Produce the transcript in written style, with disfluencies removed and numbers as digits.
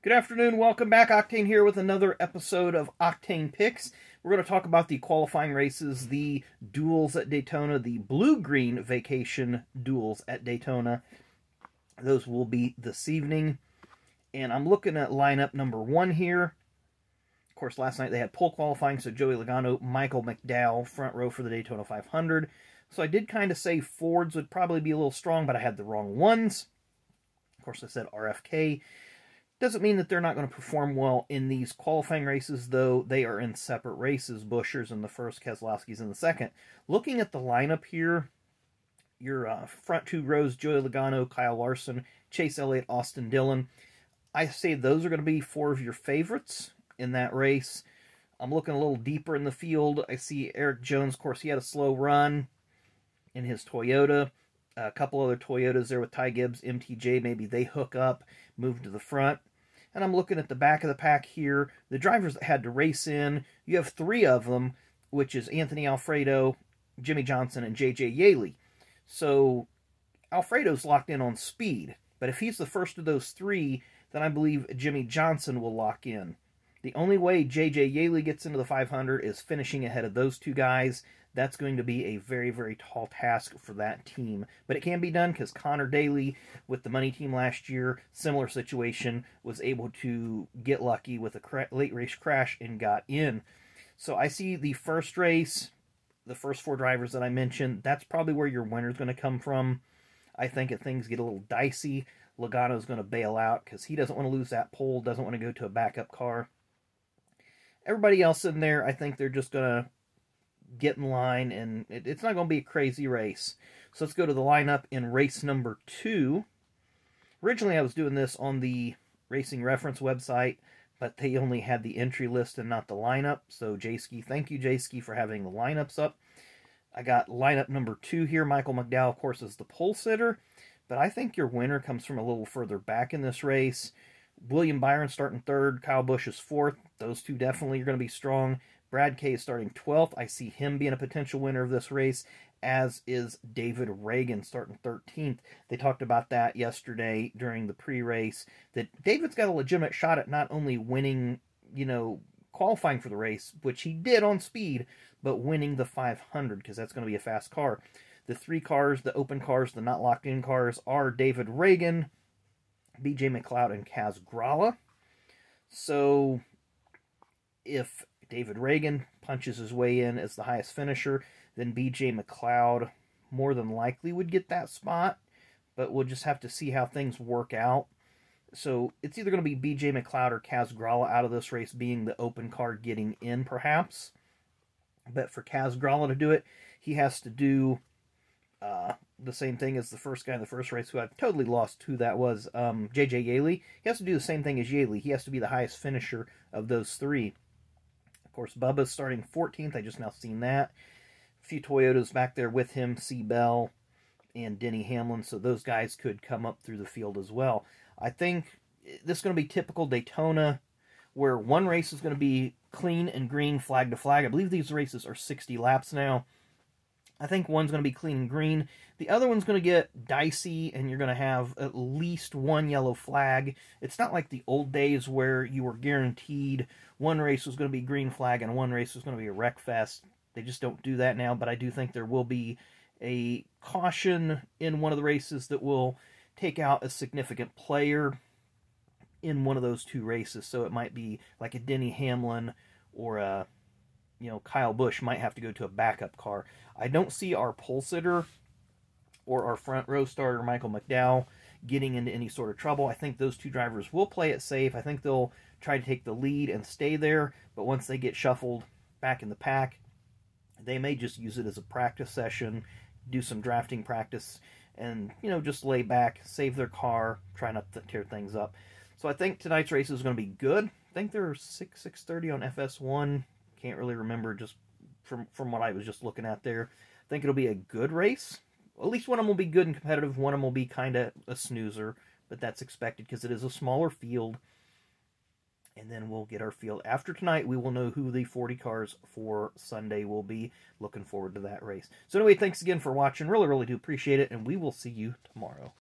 Good afternoon, welcome back. Octane here with another episode of Octane Picks. We're going to talk about the qualifying races, the duels at Daytona, the blue-green vacation duels at Daytona. Those will be this evening. And I'm looking at lineup number 1 here. Of course, last night they had pole qualifying, so Joey Logano, Michael McDowell, front row for the Daytona 500. So I did kind of say Fords would probably be a little strong, but I had the wrong ones. Of course, I said RFK. Doesn't mean that they're not going to perform well in these qualifying races, though they are in separate races. Buescher's in the first, Keselowski's in the second. Looking at the lineup here, your front 2 rows, Joey Logano, Kyle Larson, Chase Elliott, Austin Dillon. I say those are going to be 4 of your favorites in that race. I'm looking a little deeper in the field. I see Eric Jones. Of course, he had a slow run in his Toyota. A couple other Toyotas there with Ty Gibbs, MTJ. Maybe they hook up, move to the front. And I'm looking at the back of the pack here. The drivers that had to race in, you have 3 of them, which is Anthony Alfredo, Jimmy Johnson, and J.J. Yaley. So Alfredo's locked in on speed. But if he's the first of those 3, then I believe Jimmy Johnson will lock in. The only way J.J. Yaley gets into the 500 is finishing ahead of those 2 guys. That's going to be a very, very tall task for that team. But it can be done because Connor Daly, with the money team last year, similar situation, was able to get lucky with a late race crash and got in. So I see the first race, the first 4 drivers that I mentioned, that's probably where your winner's going to come from. I think if things get a little dicey, Logano's going to bail out because he doesn't want to lose that pole, doesn't want to go to a backup car. Everybody else in there, I think they're just going to get in line, and it's not going to be a crazy race. So let's go to the lineup in race number 2. Originally, I was doing this on the Racing Reference website, but they only had the entry list and not the lineup. So, Jayski, thank you, Jayski, for having the lineups up. I got lineup number 2 here. Michael McDowell, of course, is the pole sitter, but I think your winner comes from a little further back in this race. William Byron starting 3rd, Kyle Busch is 4th. Those 2 definitely are going to be strong. Brad Kay is starting 12th. I see him being a potential winner of this race, as is David Reagan starting 13th. They talked about that yesterday during the pre-race, that David's got a legitimate shot at not only winning, qualifying for the race, which he did on speed, but winning the 500, because that's going to be a fast car. The 3 cars, the open cars, the not locked-in cars, are David Reagan, B.J. McLeod, and Kaz Grala. So, if David Reagan punches his way in as the highest finisher, then B.J. McLeod more than likely would get that spot, but we'll just have to see how things work out. So it's either going to be B.J. McLeod or Kaz Grala out of this race, being the open car getting in, perhaps. But for Kaz Grala to do it, he has to do the same thing as the first guy in the first race, who I've totally lost who that was, J.J. Yaley. He has to do the same thing as Yaley. He has to be the highest finisher of those 3. Of course, Bubba's starting 14th. I just now seen that. A few Toyotas back there with him, C. Bell and Denny Hamlin, so those guys could come up through the field as well. I think this is going to be typical Daytona, where one race is going to be clean and green, flag to flag. I believe these races are 60 laps now. I think one's going to be clean and green. The other one's going to get dicey, and you're going to have at least 1 yellow flag. It's not like the old days where you were guaranteed one race was going to be green flag and one race was going to be a wreck fest. They just don't do that now, but I do think there will be a caution in one of the races that will take out a significant player in one of those 2 races. So it might be like a Denny Hamlin or a Kyle Busch might have to go to a backup car. I don't see our pole sitter or our front row starter, Michael McDowell, getting into any sort of trouble. I think those 2 drivers will play it safe. I think they'll try to take the lead and stay there, but once they get shuffled back in the pack, they may just use it as a practice session, do some drafting practice, and, just lay back, save their car, try not to tear things up. So I think tonight's race is going to be good. I think they're 6:30 on FS1. Can't really remember just from what I was just looking at there. I think it'll be a good race. At least one of them will be good and competitive. One of them will be kind of a snoozer, but that's expected because it is a smaller field. And then we'll get our field. After tonight, we will know who the 40 cars for Sunday will be. Looking forward to that race. So anyway, thanks again for watching. Really, really do appreciate it, and we will see you tomorrow.